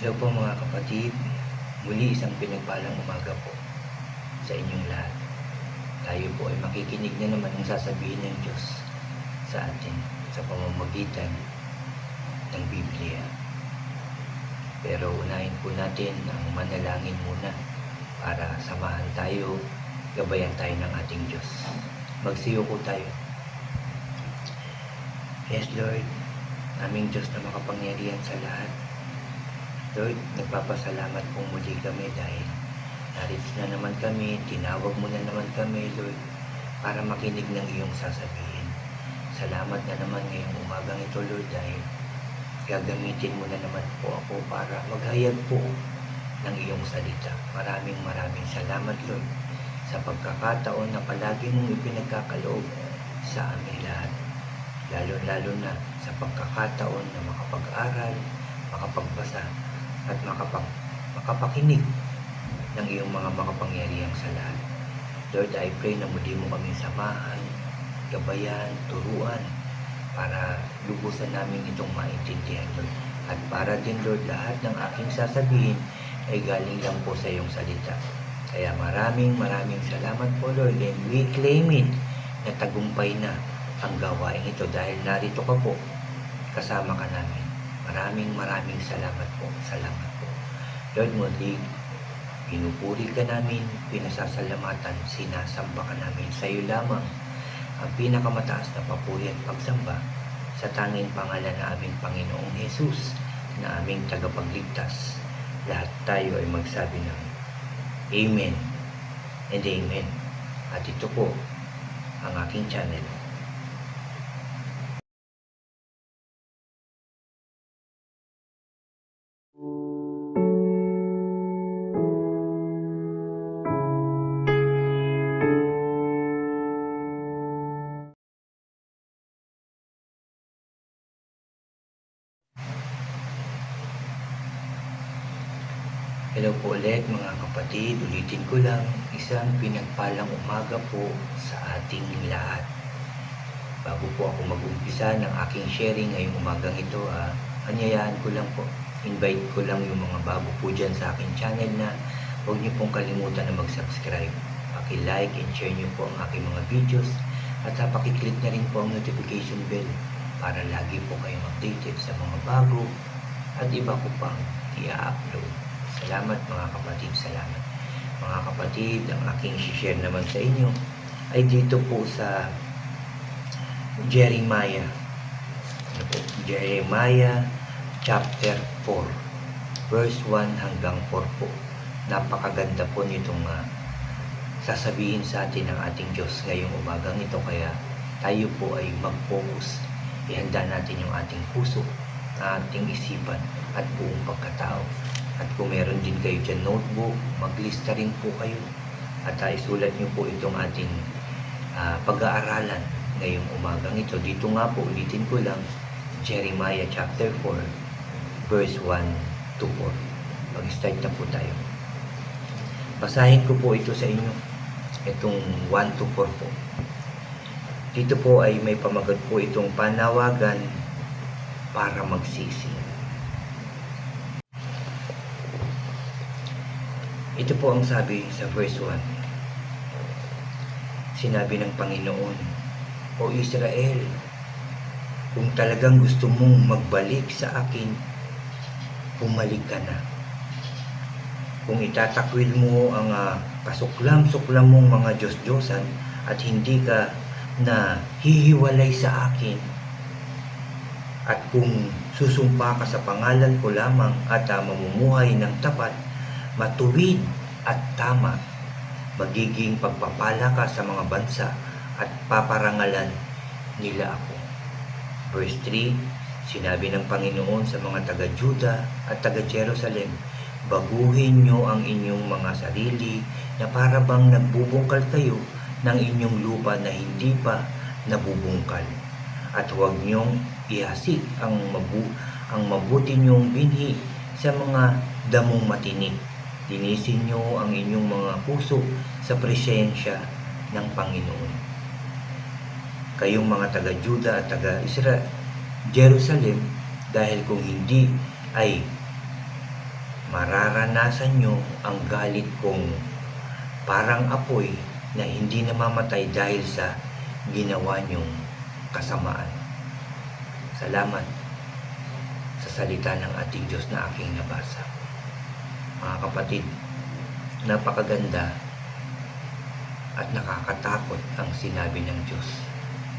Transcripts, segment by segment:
Hello po mga kapatid, muli isang pinagpalang umaga po sa inyong lahat. Tayo po ay makikinig na naman ng sasabihin ng Diyos sa atin sa pamamagitan ng Biblia. Pero unahin po natin ang manalangin muna para samahan tayo, gabayan tayo ng ating Diyos. Magsiyo po tayo. Yes Lord, aming Diyos na makapangyarihan sa lahat. Lord, nagpapasalamat po muli kami dahil narito na naman kami, tinawag mo na naman kami, Lord, para makinig ng iyong sasabihin. Salamat na naman ngayong umagang ito, Lord, dahil gagamitin mo na naman po ako para maghayag po ng iyong salita. Maraming salamat, Lord, sa pagkakataon na palagi mong ipinagkakaloob sa amin lahat. Lalo na sa pagkakataon na makapag-aral, makapagbasa, at makapakinig ng iyong mga makapangyarihang sa lahat. Lord, I pray na muli mo kami samahan, gabayan, turuan, para lubusan namin itong maintindihan, Lord. At para din, Lord, lahat ng aking sasabihin ay galing lang po sa iyong salita. Kaya maraming salamat po, Lord, and we claim it na tagumpay na ang gawain ito dahil narito ka po, kasama ka namin. Maraming salamat po. Salamat po. Lord, muli, pinupuri ka namin, pinasasalamatan, sinasamba ka namin. Sa iyo lamang ang pinakamataas na papuri at pagsamba sa tanging pangalan na aming Panginoong Jesus na aming tagapagligtas. Lahat tayo ay magsabi ng Amen and Amen. At ito po ang aking channel. Hello po ulit mga kapatid, ulitin ko lang, isang pinagpalang umaga po sa ating lahat. Bago po ako mag-umpisa ng aking sharing ngayong umagang ito, anyayaan ko lang po, invite ko lang yung mga bago po dyan sa aking channel na huwag niyo pong kalimutan na mag-subscribe. Paki-like and share niyo po ang aking mga videos at paki-click na rin po ang notification bell para lagi po kayong updated sa mga bago at iba ko pang i-upload. Salamat mga kapatid, salamat. Mga kapatid, ang aking share naman sa inyo ay dito po sa Jeremiah. Jeremiah chapter 4, verse 1 hanggang 4 po. Napakaganda po nitong sasabihin sa atin ng ating Diyos ngayong umagang ito. Kaya tayo po ay mag-focus. Ihanda natin yung ating puso, ating isipan at buong pagkatao. At kung meron din kayo dyan notebook, maglista rin po kayo. At isulat nyo po itong ating pag-aaralan ngayong umagang ito. Dito nga po, ulitin ko lang, Jeremiah chapter 4, verse 1 to 4. Mag-start na po tayo. Basahin ko po ito sa inyo. Itong 1 to 4 po. Dito po ay may pamagat po itong panawagan para magsisi. Ito po ang sabi sa verse 1. Sinabi ng Panginoon, O Israel, kung talagang gusto mong magbalik sa akin, bumalik ka na. Kung itatakwil mo ang kasuklam-suklam mong mga Diyos-Diyosan at hindi ka na hihiwalay sa akin, at kung susumpa ka sa pangalan ko lamang at mamumuhay ng tapat, matuwid at tama, magiging pagpapala ka sa mga bansa at paparangalan nila ako. Verse 3, sinabi ng Panginoon sa mga taga-Juda at taga-Jerusalem, baguhin nyo ang inyong mga sarili na para bang nagbubungkal kayo ng inyong lupa na hindi pa nabubungkal. At huwag nyong ihasik ang mabuti nyong binhi sa mga damong matinik. Linisin nyo ang inyong mga puso sa presensya ng Panginoon. Kayong mga taga-Juda at taga-Jerusalem, dahil kung hindi ay mararanasan nyo ang galit kong parang apoy na hindi namamatay dahil sa ginawa nyong kasamaan. Salamat sa salita ng ating Diyos na aking nabasa. Mga kapatid, napakaganda at nakakatakot ang sinabi ng Diyos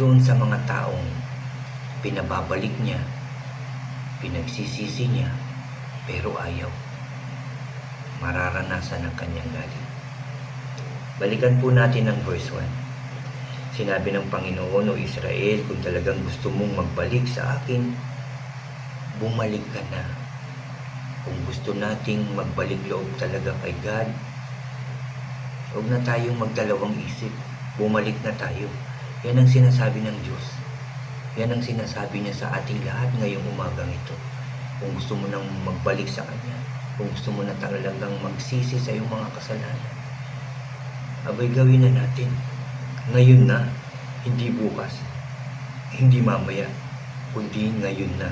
doon sa mga taong pinababalik niya, pinagsisisi niya, pero ayaw. Mararanasan ang kanyang galit. Balikan po natin ang verse 1. Sinabi ng Panginoon, o Israel, kung talagang gusto mong magbalik sa akin, bumalik ka na. Kung gusto nating magbalik loob talaga kay God, huwag na tayong magdalawang isip. Bumalik na tayo. Yan ang sinasabi ng Diyos. Yan ang sinasabi niya sa ating lahat ngayong umagang ito. Kung gusto mo nang magbalik sa Kanya, kung gusto mo na talagang magsisi sa iyong mga kasalanan, abay gawin na natin. Ngayon na, hindi bukas, hindi mamaya, kundi ngayon na.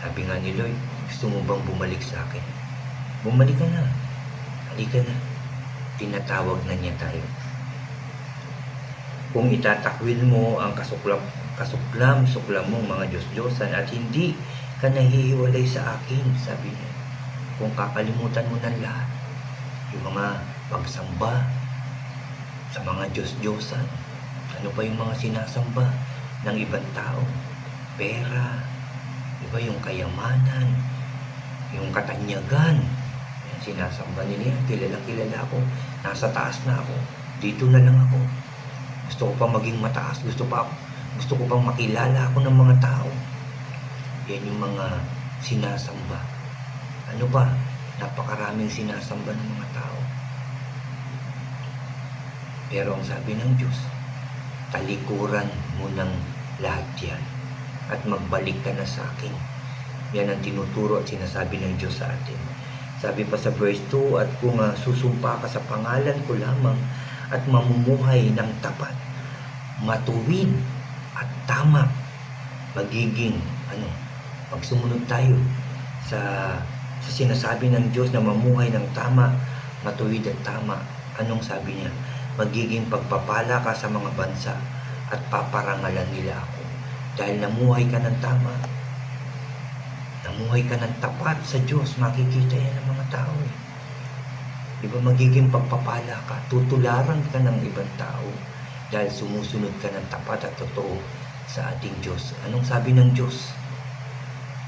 Sabi nga ni Lloyd, gusto mo bang bumalik sa akin? Bumalik ka na. Halika na. Tinatawag na niya tayo. Kung itatakwil mo ang kasuklam mong mga Diyos-Diyosan at hindi ka nahihiwalay sa akin, sabi niya. Kung kakalimutan mo ng lahat, yung mga pagsamba sa mga Diyos-Diyosan, ano pa yung mga sinasamba ng ibang tao, pera, iba yung kayamanan, yung katanyagan, yan, sinasamba nila yan, kilala ako, nasa taas na ako, dito na lang ako, gusto ko pa maging mataas, gusto ko pang makilala ako ng mga tao. Yan yung mga sinasamba. Ano ba? Napakaraming sinasamba ng mga tao. Pero ang sabi ng Diyos, talikuran mo ng lahat yan at magbalik ka na sa akin. Yan ang tinuturo at sinasabi ng Diyos sa atin. Sabi pa sa verse 2, at kung susumpa ka sa pangalan ko lamang at mamumuhay ng tapat, matuwid at tama, magiging pag sumunod tayo sa sinasabi ng Diyos na mamuhay ng tama, matuwid at tama, anong sabi niya? Magiging pagpapala ka sa mga bansa at paparangalan nila ako. Dahil namuhay ka ng tama, namuhay ka ng tapat sa Diyos, makikita yan ng mga tao. Diba magiging pagpapala ka, tutularan ka ng ibang tao dahil sumusunod ka ng tapat at totoo sa ating Diyos. Anong sabi ng Diyos?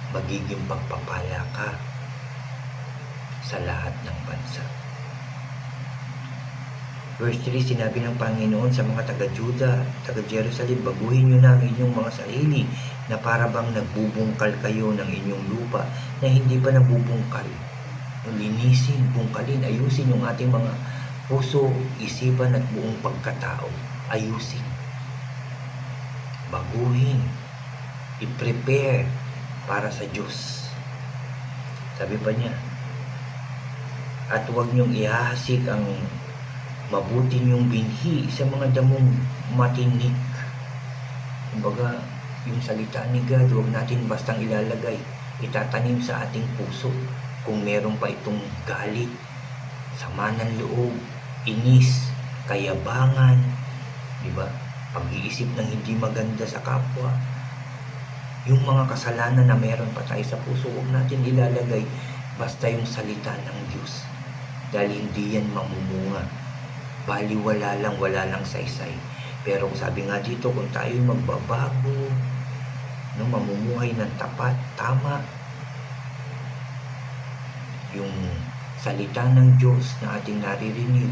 Magiging pagpapala ka sa lahat ng bansa. Verse 3, sinabi ng Panginoon sa mga taga-Juda, taga-Jerusalem, baguhin nyo na ang inyong mga sarili na para bang nagbubungkal kayo ng inyong lupa na hindi pa nabubungkal. Linisin, bungkalin, ayusin yung ating mga puso, isipan at buong pagkatao. Ayusin. Baguhin. I-prepare para sa Diyos. Sabi pa niya, at huwag niyong ihahasik ang mabuti niyong binhi sa mga damong matinik. Kumbaga, yung salita ni God, huwag natin bastang ilalagay. Itatanim sa ating puso. Kung meron pa itong galit, sama ng loob, inis, kayabangan, diba? Pag-iisip ng hindi maganda sa kapwa, yung mga kasalanan na meron pa tayo sa puso, huwag natin ilalagay basta yung salita ng Diyos. Dahil hindi yan mamumunga. Baliwala lang, wala lang saysay. Pero sabi nga dito, kung tayo magbabago, mamumuhay ng tapat, tama, yung salita ng Diyos na ating naririnig,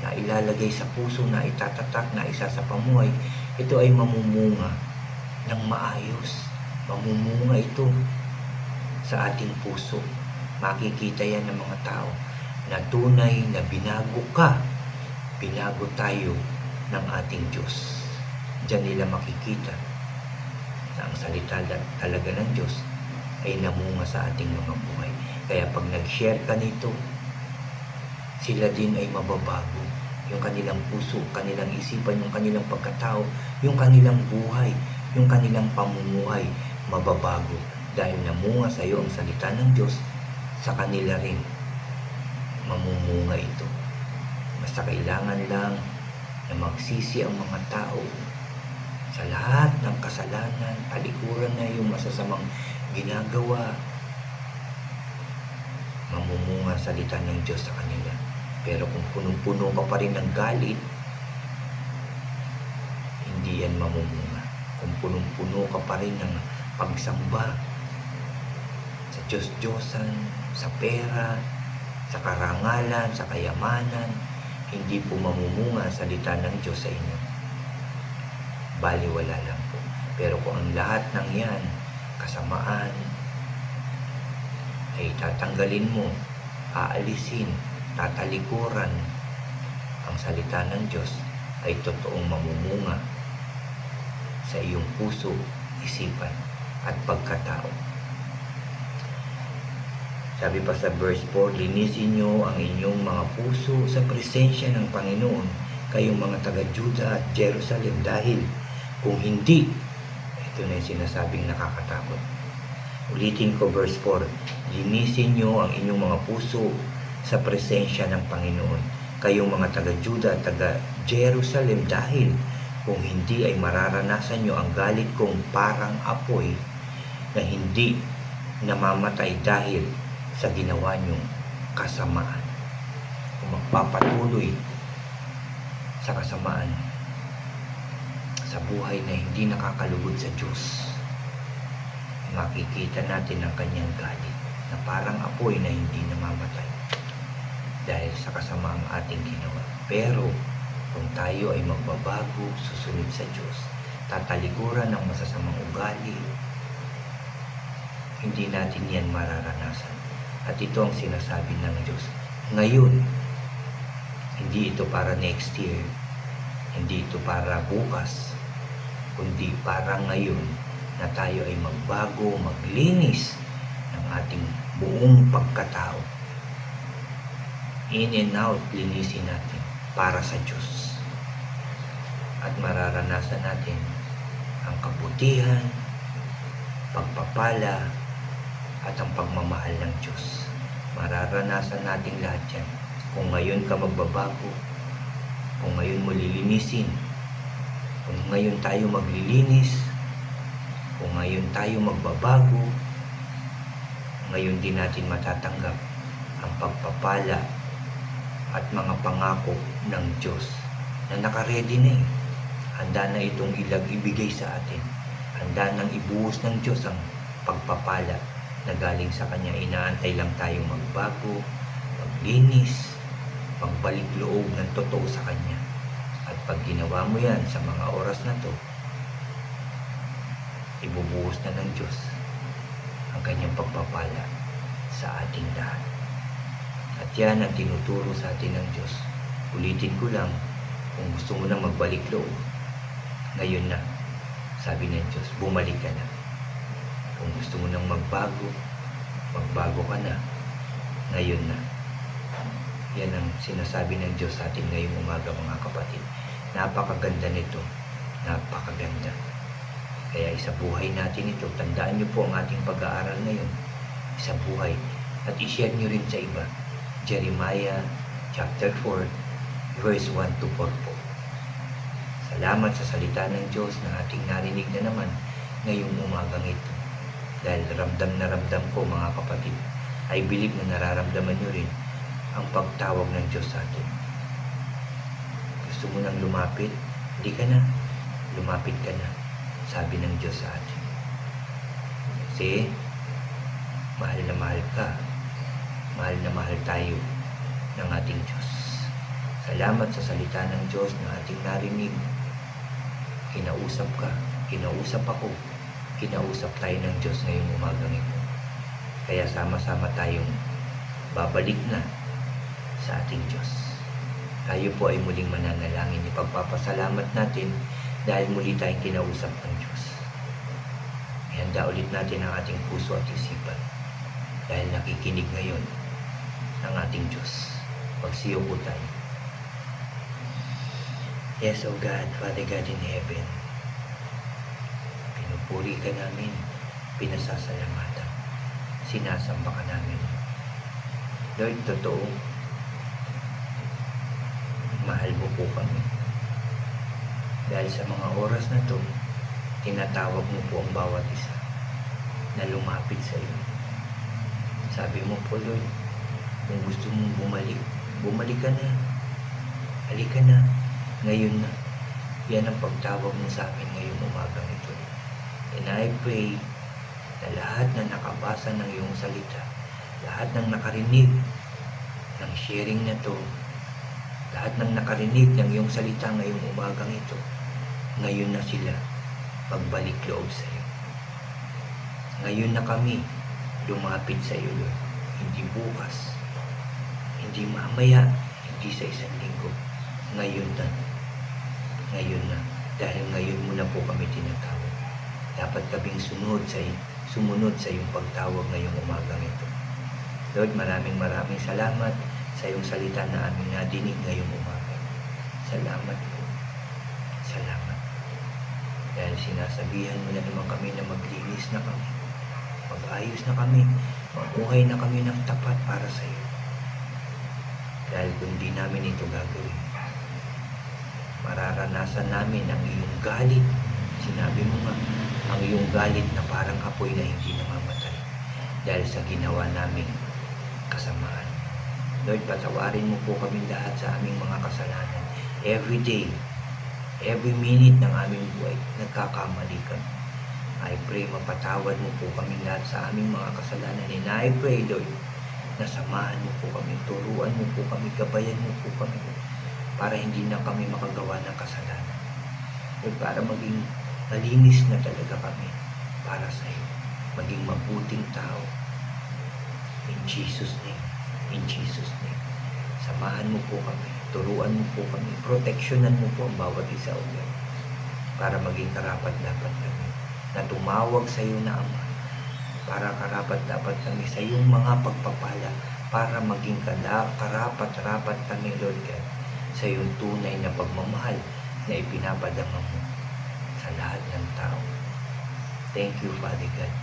na ilalagay sa puso, na itatatak, na isa sa pamuhay, ito ay mamumunga ng maayos. Mamumunga ito sa ating puso. Makikita yan ng mga tao na tunay na binago ka, binago tayo ng ating Diyos. Diyan nila makikita na ang salita talaga ng Diyos ay namunga sa ating mga buhay. Kaya pag nag-share ka nito, sila din ay mababago. Yung kanilang puso, kanilang isipan, yung kanilang pagkatao, yung kanilang buhay, yung kanilang pamumuhay, mababago. Dahil namunga sa iyo ang salita ng Diyos sa kanila rin mamumunga ito. Basta kailangan lang na magsisi ang mga tao sa lahat ng kasalanan, talikuran na yung masasamang ginagawa, mamumunga salita ng Diyos sa kanila. Pero kung punong-puno ka pa rin ng galit, hindi yan mamumunga. Kung punong-puno ka pa rin ng pagsamba sa Diyos-Diyosan, sa pera, sa karangalan, sa kayamanan, hindi po mamumunga salita ng Diyos sa inyo. Baliwala lang po. Pero kung ang lahat ng yan, kasamaan, ay tatanggalin mo, aalisin, tatalikuran, ang salita ng Diyos ay totoong mamumunga sa iyong puso, isipan, at pagkatao. Sabi pa sa verse 4, linisin nyo ang inyong mga puso sa presensya ng Panginoon, kayong mga taga-Juda at Jerusalem, dahil kung hindi, ito na yung sinasabing nakakatakot. Ulitin ko verse 4, linisin nyo ang inyong mga puso sa presensya ng Panginoon, kayong mga taga-Juda at taga-Jerusalem, dahil kung hindi ay mararanasan nyo ang galit kong parang apoy na hindi namamatay dahil sa ginawa nyong kasamaan. Kung magpapatuloy sa kasamaan, sa buhay na hindi nakakalugod sa Diyos, makikita natin ang kanyang galit na parang apoy na hindi namamatay dahil sa kasamaang ating ginawa. Pero kung tayo ay magbabago, susunod sa Diyos, tatalikuran ng masasamang ugali, hindi natin yan mararanasan. At ito ang sinasabi ng Diyos. Ngayon, hindi ito para next year, hindi ito para bukas, kundi para ngayon na tayo ay magbago, maglinis ng ating buong pagkatao. In and out, linisin natin para sa Diyos. At mararanasan natin ang kabutihan, pagpapala, at ang pagmamahal ng Diyos. Mararanasan natin lahat yan. Kung ngayon ka magbabago, kung ngayon mo lilinisin, kung ngayon tayo maglilinis, kung ngayon tayo magbabago, ngayon din natin matatanggap ang pagpapala at mga pangako ng Diyos na nakaredy na eh. Handa na itong ibigay sa atin. Handa nang ibuhos ng Diyos ang pagpapala na galing sa Kanya. Inaantay lang tayong magbago, maglinis, magbalik loob ng totoo sa Kanya. At pag ginawa mo yan sa mga oras na to, ibubuhos na ng Diyos ang Kanyang pagpapala sa ating lahat. At yan ang tinuturo sa atin ng Diyos. Ulitin ko lang, kung gusto mo na magbalik loob, ngayon na, sabi ng Diyos, bumalik ka na. Kung gusto mo nang magbago ka na, ngayon na. Yan ang sinasabi ng Diyos sa atin ngayong umaga, mga kapatid. Napakaganda nito. Napakaganda. Kaya isa buhay natin ito. Tandaan niyo po ang ating pag-aaral ngayon. Isa buhay. At i-share niyo rin sa iba. Jeremiah chapter 4, verse 1 to 4 po. Salamat sa salita ng Diyos na ating narinig na naman ngayong umagang ito. Dahil ramdam na ramdam ko, mga kapatid, I believe na nararamdaman nyo rin ang pagtawag ng Diyos sa atin. Gusto mo nang lumapit? Hindi ka na. Lumapit ka na. Sabi ng Diyos sa atin. Kasi, mahal na mahal ka. Mahal na mahal tayo ng ating Diyos. Salamat sa salita ng Diyos na ating narinig. Kinausap ka. Kinausap ako. Kinausap tayo ng Diyos ngayong umagang ito. Kaya sama-sama tayong babalik na sa ating Diyos. Tayo po ay muling mananalangin. Ipagpapasalamat natin dahil muli tayong kinausap ng Diyos. Ihanda ulit natin ang ating puso at isipan dahil nakikinig ngayon ng ating Diyos. Pagsiyo po tayo. Yes, O God, Father God in heaven, pinupuri ka namin, pinasasalamatan, sinasamba ka namin. Lord, totoo, mahal mo po kami. Dahil sa mga oras na to, tinatawag mo po ang bawat isa na lumapit sa iyo. Sabi mo po, Lord, kung gusto mong bumalik, bumalik ka na. Halika na. Ngayon na. Yan ang pagtawag mo sa amin ngayong umagang ito. And I pray na lahat na nakabasa ng iyong salita, lahat ng nakarinig ng sharing na to, lahat ng nakarinig ng iyong salita ngayong umagang ito, ngayon na sila pagbalik loob sa iyo. Ngayon na kami lumapit sa iyo, Lord. Hindi bukas, hindi mamaya, hindi sa isang linggo. Ngayon na. Ngayon na. Dahil ngayon mo na po kami tinatawag. Dapat kaming sumunod sa iyong pagtawag ngayong umagang ito. Lord, maraming salamat sa iyong salita na aming nadinig ngayong umaga. Salamat po. Salamat. Dahil sinasabihan mo na naman kami na maglinis na kami. Mag-ayos na kami. Mabuhay na kami ng tapat para sa iyo. Dahil kung di namin ito gagawin, mararanasan namin ang iyong galit. Sinabi mo nga, ang iyong galit na parang apoy na hindi namamatay dahil sa ginawa naming kasamaan. Lord, patawarin mo po kami lahat sa aming mga kasalanan. Every day, every minute ng aming buhay, nagkakamali kami. I pray mapatawad mo po kami lahat sa aming mga kasalanan. And I pray, Lord, na samahan mo po kami, turuan mo po kami, gabayan mo po kami para hindi na kami makagawa ng kasalanan. Lord, para maging malinis na talaga kami para sa iyo. Maging mabuting tao. In Jesus' name. In Jesus' name. Samahan mo po kami. Turuan mo po kami. Proteksyonan mo po ang bawat isa o Lord. Para maging karapat-dapat kami. Na tumawag sa iyo na Ama. Para karapat-dapat kami sa iyong mga pagpapala. Para maging karapat-dapat kami, Lord God, sa iyong tunay na pagmamahal na ipinapadama mo sa lahat ng tao. Thank you, Father God.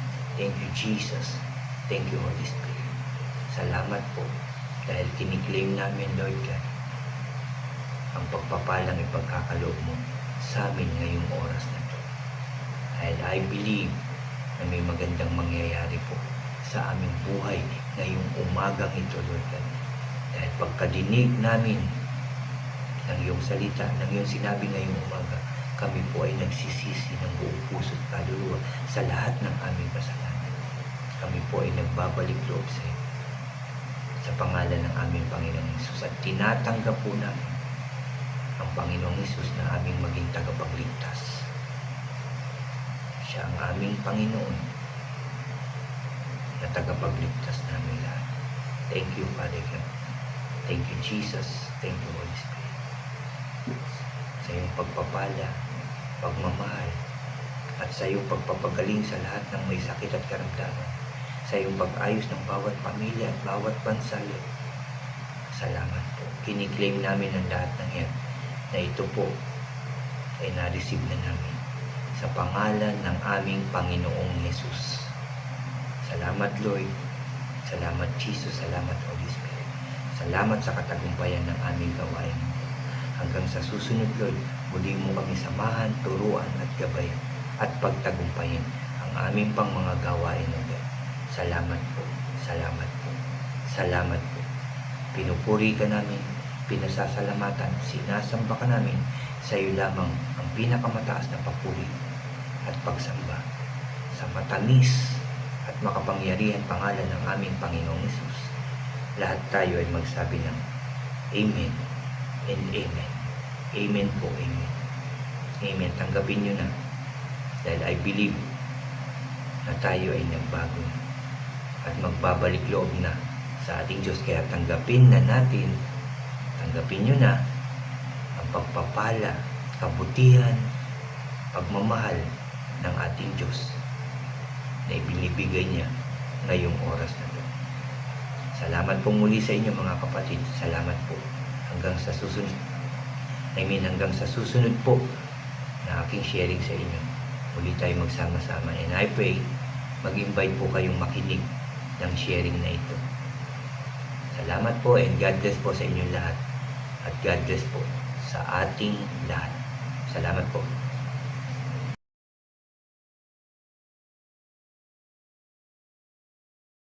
Thank you, Jesus. Thank you, Holy Spirit. Salamat po dahil kiniklaim namin, Lord God, ang pagpapalang ipagkakaloob mo sa amin ngayong oras na ito. Dahil I believe na may magandang mangyayari po sa aming buhay ngayong umagang ito, Lord God. Dahil pagkadinig namin ng iyong salita, ng iyong sinabi ngayong umaga, kami po ay nagsisisi ng buong puso at kaluluwa sa lahat ng aming kasalanan. Kami po ay nagbabalik loob sa iyo sa pangalan ng aming Panginoong Hesus at tinatanggap po namin ang Panginoong Hesus na aming maging tagapagligtas. Siya ang aming Panginoon na tagapagligtas namin lahat. Thank you, Father God. Thank you, Jesus. Thank you, Holy Spirit. Sa iyong pagpapala, pagmamahal, at sa iyong pagpapagaling sa lahat ng may sakit at karamdaman, sa iyong pag-ayos ng bawat pamilya at bawat bansa. Salamat po. Kiniklaim namin ang lahat ng yan na ito po ay na-receive na namin sa pangalan ng aming Panginoong Hesus. Salamat, Lord. Salamat, Jesus. Salamat, Holy Spirit. Salamat sa katagumpayan ng aming gawain. Hanggang sa susunod, Lord, muli mo kami samahan, turuan at gabayan at pagtagumpayin ang aming pang mga gawain, Lord. Salamat po. Salamat po. Salamat po. Pinupuri ka namin, pinasasalamatan, sinasamba ka namin. Sa iyo lamang ang pinakamataas na papuri at pagsamba sa matamis at makapangyarihan pangalan ng aming Panginoong Hesus. Lahat tayo ay magsabi ng Amen and Amen. Amen po, Amen. Amen. Tanggapin nyo na dahil I believe na tayo ay nagbago at magbabalik loob na sa ating Diyos. Kaya tanggapin na natin, tanggapin nyo na ang pagpapala, kabutihan, pagmamahal ng ating Diyos na ibinibigay niya ngayong oras na ito. Salamat po muli sa inyo mga kapatid. Salamat po. Hanggang sa susunod. Hanggang sa susunod po na aking sharing sa inyo. Muli tayo magsama-sama. And I pray mag-invite po kayong makinig ng sharing na ito. Salamat po and God bless po sa inyong lahat. At God bless po sa ating lahat. Salamat po.